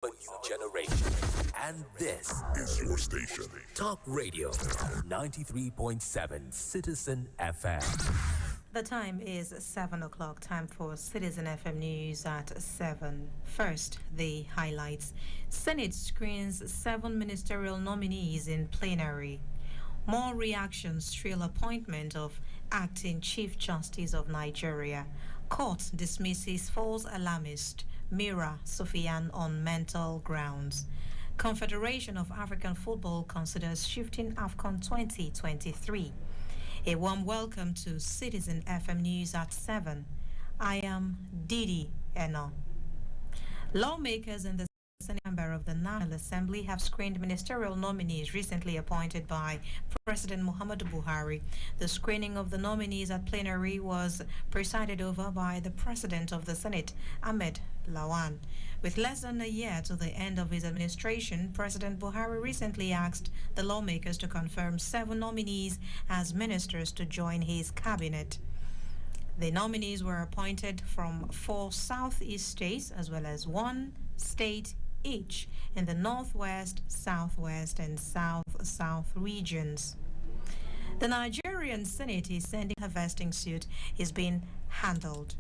a new generation. And this is your station. Talk Radio 93.7 Citizen FM. The time is 7 o'clock. Time for Citizen FM News at 7. First, the highlights. Senate screens 7 ministerial nominees in plenary. More reactions trail appointment of acting Chief Justice of Nigeria. Court dismisses false alarmist Mira Sufyan on mental grounds. Confederation of African Football considers shifting AFCON 2023. A warm welcome to Citizen FM News at 7. I am Didi Eno. Lawmakers in the Senate Chamber of the National Assembly have screened ministerial nominees recently appointed by President Muhammadu Buhari. The screening of the nominees at plenary was presided over by the President of the Senate, Ahmed Lawan. With less than a year to the end of his administration, President Buhari recently asked the lawmakers to confirm 7 nominees as ministers to join his cabinet. The nominees were appointed from 4 southeast states as well as 1 state each in the Northwest, Southwest, and South regions. The Nigerian Senate is sending a vesting suit is being handled.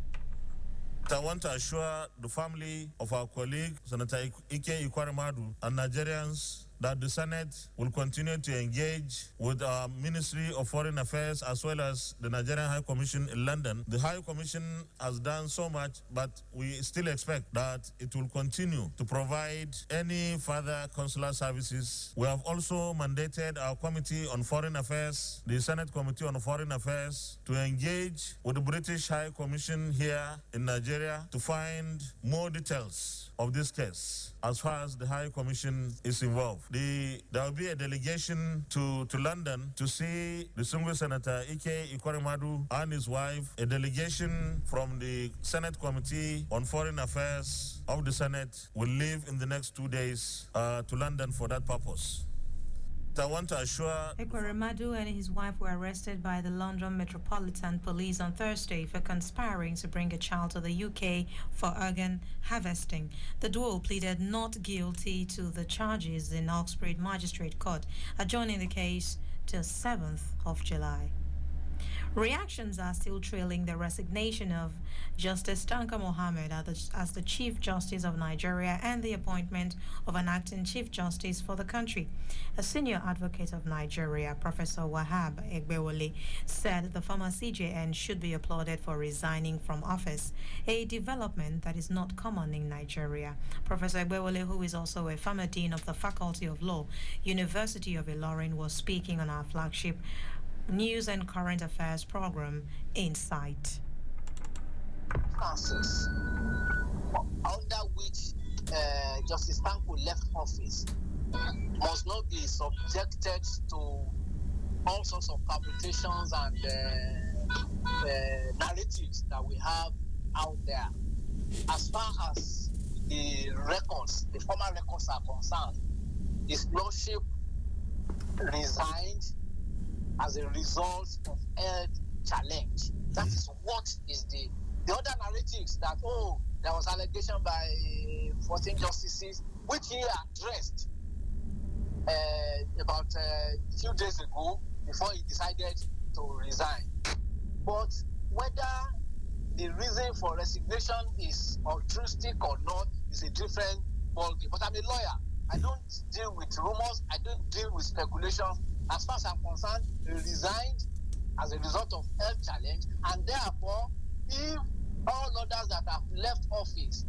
I want to assure the family of our colleague, Senator Ike Ikwaremadu, and Nigerians that the Senate will continue to engage with our Ministry of Foreign Affairs as well as the Nigerian High Commission in London. The High Commission has done so much, but we still expect that it will continue to provide any further consular services. We have also mandated our Committee on Foreign Affairs, the Senate Committee on Foreign Affairs, to engage with the British High Commission here in Nigeria to find more details of this case as far as the High Commission is involved. There will be a delegation to London to see the single Senator Ike Ikwaremadu and his wife. A delegation from the Senate Committee on Foreign Affairs of the Senate will leave in the next 2 days to London for that purpose. I want to assure Ikwaremadu and his wife were arrested by the London Metropolitan Police on Thursday for conspiring to bring a child to the UK for organ harvesting. The duo pleaded not guilty to the charges in Oxford Magistrate Court, adjourning the case till 7th of July. Reactions are still trailing the resignation of Justice Tanka Mohammed as the Chief Justice of Nigeria and the appointment of an acting Chief Justice for the country. A senior advocate of Nigeria, Professor Wahab Egbewole, said the former CJN should be applauded for resigning from office, a development that is not common in Nigeria. Professor Egbewole, who is also a former Dean of the Faculty of Law, University of Ilorin, was speaking on our flagship News and Current Affairs program, Insight. Councils under which Justice Tanko left office must not be subjected to all sorts of fabrications and narratives that we have out there. As far as the former records are concerned, His Lordship resigned as a result of health challenge. That is what is the other narratives that, there was allegation by 14 justices, which he addressed about a few days ago before he decided to resign. But whether the reason for resignation is altruistic or not is a different ballgame. But I'm a lawyer. I don't deal with rumors. I don't deal with speculations. As far as I'm concerned, he resigned as a result of health challenge, and therefore, if all others that have left office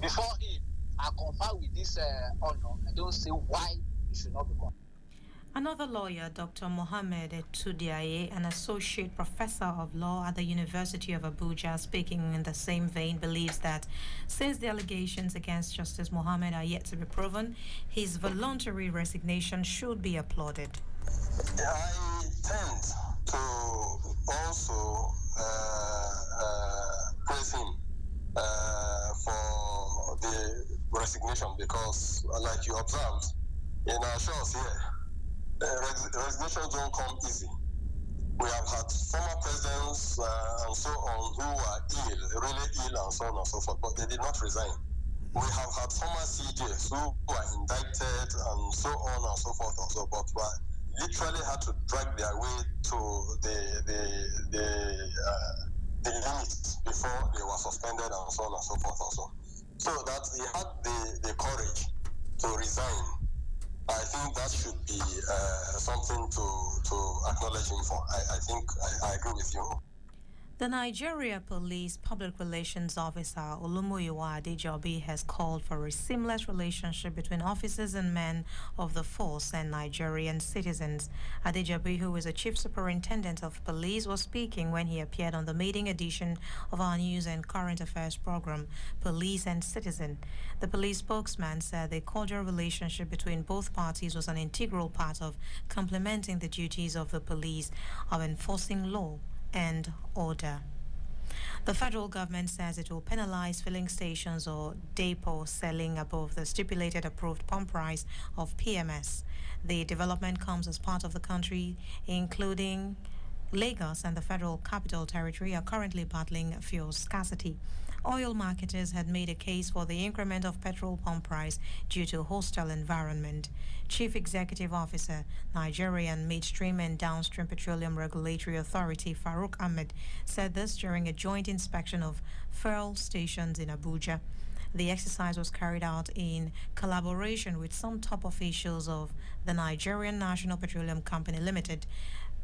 before him are conferred with this honor, I don't see why he should not be conferred. Another lawyer, Dr. Mohammed Tudiaye, an associate professor of law at the University of Abuja, speaking in the same vein, believes that since the allegations against Justice Mohammed are yet to be proven, his voluntary resignation should be applauded. I tend to also praise him for the resignation because, like you observed, in our shows here, resignations don't come easy. We have had former presidents and so on who are ill, really ill, and so on and so forth, but they did not resign. We have had former CJs who were indicted and so on and so forth and so forth, but literally had to drag their way to the limits before they were suspended and so on and so forth also. So that he had the courage to resign. I think that should be something to acknowledge him for. I think I agree with you. The Nigeria Police Public Relations Officer Olumoyiwa Adejobi has called for a seamless relationship between officers and men of the force and Nigerian citizens. Adejobi, who is a chief superintendent of police, was speaking when he appeared on the maiden edition of our news and current affairs program, Police and Citizen. The police spokesman said the cordial relationship between both parties was an integral part of complementing the duties of the police of enforcing law and order. The federal government says it will penalize filling stations or depots selling above the stipulated approved pump price of PMS. The development comes as part of the country, including Lagos and the Federal Capital Territory, are currently battling fuel scarcity. Oil marketers had made a case for the increment of petrol pump price due to hostile environment. Chief Executive Officer, Nigerian Midstream and Downstream Petroleum Regulatory Authority Farouk Ahmed said this during a joint inspection of fuel stations in Abuja. The exercise was carried out in collaboration with some top officials of the Nigerian National Petroleum Company Limited,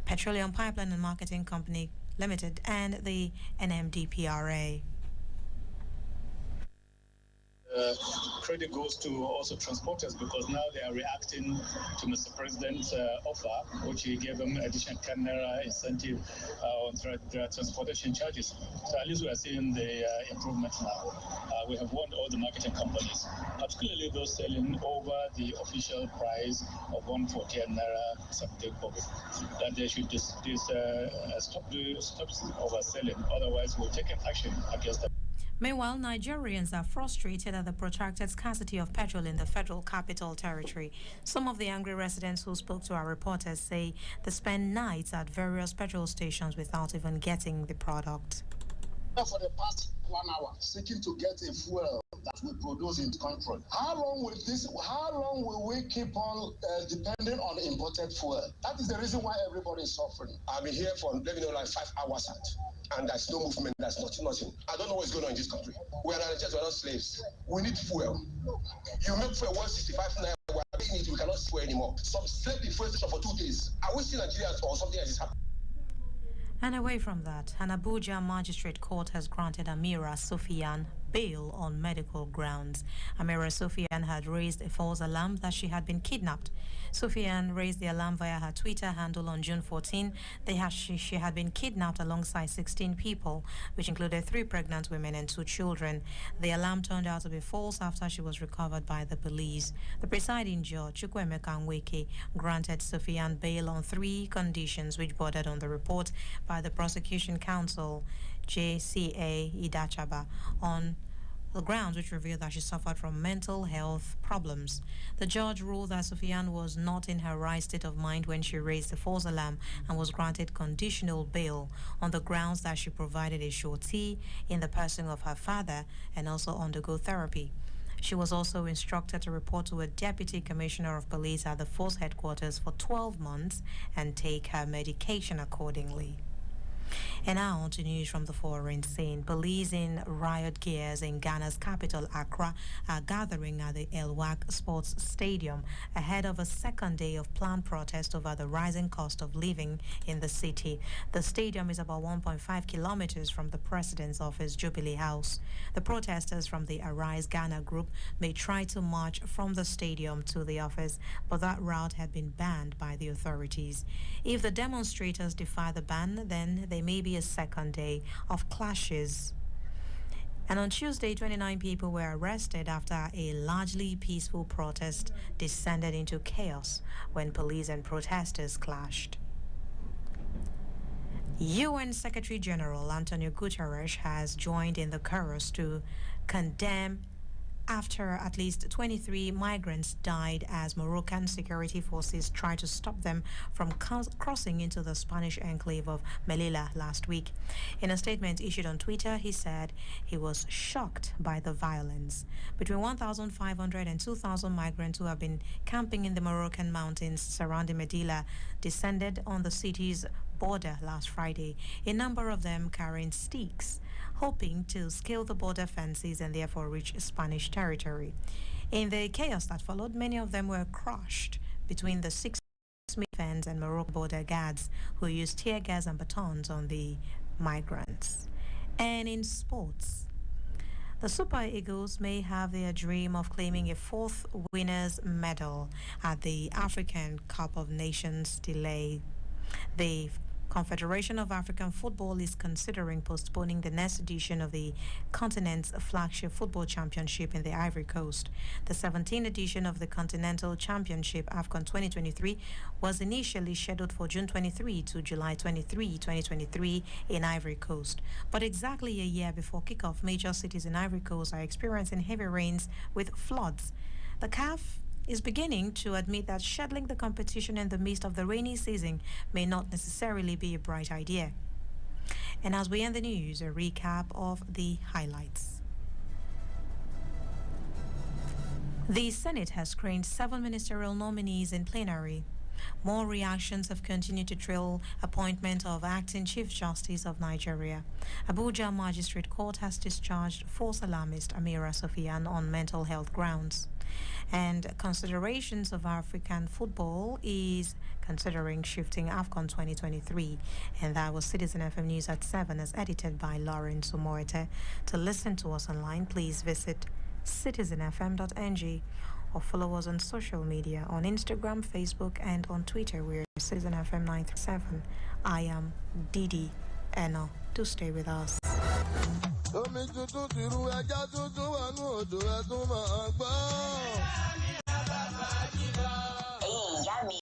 Petroleum Pipeline and Marketing Company Limited, and the NMDPRA. Credit goes to also transporters because now they are reacting to Mr. President's offer, which he gave them additional 10 naira incentive on their transportation charges. So at least we are seeing the improvement now. We have warned all the marketing companies, particularly those selling over the official price of 140 naira something, that they should stop overselling. Otherwise, we'll take action against them. Meanwhile, Nigerians are frustrated at the protracted scarcity of petrol in the Federal Capital Territory. Some of the angry residents who spoke to our reporters say they spend nights at various petrol stations without even getting the product. For the past 1 hour, seeking to get a fuel that we produce in the country. How long will we keep on depending on imported fuel? That is the reason why everybody is suffering. I've been here for, let me know, like 5 hours and there's no movement, there's nothing. I don't know what's going on in this country. We are Nigerians, we're not slaves. We need fuel. You make fuel 165 naira, we are paying it, we cannot fuel anymore. Some slept in fuel station for 2 days. Are we still Nigerians or something else is happening? And away from that, an Abuja magistrate court has granted Amira Sofian bail on medical grounds. Amira Sofian had raised a false alarm that she had been kidnapped. Sofian raised the alarm via her Twitter handle on June 14. She had been kidnapped alongside 16 people, which included 3 pregnant women and 2 children. The alarm turned out to be false after she was recovered by the police. The presiding judge, Chukwuemeka Nweke, granted Sofian bail on 3 conditions which bordered on the report by the prosecution counsel, JCA Idachaba, on the grounds which revealed that she suffered from mental health problems. The judge ruled that Sofian was not in her right state of mind when she raised the false alarm and was granted conditional bail on the grounds that she provided a surety in the person of her father and also undergo therapy. She was also instructed to report to a deputy commissioner of police at the force headquarters for 12 months and take her medication accordingly. And now on to news from the foreign scene. Police in riot gears in Ghana's capital, Accra, are gathering at the El Wak Sports Stadium ahead of a second day of planned protest over the rising cost of living in the city. The stadium is about 1.5 kilometers from the president's office, Jubilee House. The protesters from the Arise Ghana group may try to march from the stadium to the office, but that route had been banned by the authorities. If the demonstrators defy the ban, then there may be a second day of clashes. And on Tuesday, 29 people were arrested after a largely peaceful protest descended into chaos when police and protesters clashed. UN Secretary General Antonio Guterres has joined in the chorus to condemn after at least 23 migrants died as Moroccan security forces tried to stop them from crossing into the Spanish enclave of Melilla last week. In a statement issued on Twitter, he said he was shocked by the violence. Between 1,500 and 2,000 migrants who have been camping in the Moroccan mountains surrounding Melilla descended on the city's border last Friday, a number of them carrying sticks, hoping to scale the border fences and therefore reach Spanish territory. In the chaos that followed, many of them were crushed between the 6 fence and Moroccan border guards who used tear gas and batons on the migrants. And in sports, the Super Eagles may have their dream of claiming a 4th winners' medal at the African Cup of Nations delay. The Confederation of African Football is considering postponing the next edition of the continent's flagship football championship in the Ivory Coast. The 17th edition of the Continental Championship, AFCON 2023, was initially scheduled for June 23 to July 23, 2023 in Ivory Coast. But exactly a year before kickoff, major cities in Ivory Coast are experiencing heavy rains with floods. The CAF is beginning to admit that scheduling the competition in the midst of the rainy season may not necessarily be a bright idea. And as we end the news, a recap of the highlights. The Senate has screened 7 ministerial nominees in plenary. More reactions have continued to trail appointment of acting Chief Justice of Nigeria. Abuja Magistrate Court has discharged false alarmist Amira Sofian on mental health grounds. And considerations of African football is considering shifting AFCON 2023. And that was Citizen FM News at 7 as edited by Lawrence Omoete. To listen to us online, please visit citizenfm.ng or follow us on social media on Instagram, Facebook, and on Twitter. We're CitizenFM 937. I am Didi Eno. Do stay with us. Omi tuntun ti ru ẹja tuntun wà ní odò ẹ̀tún máa gbọ́.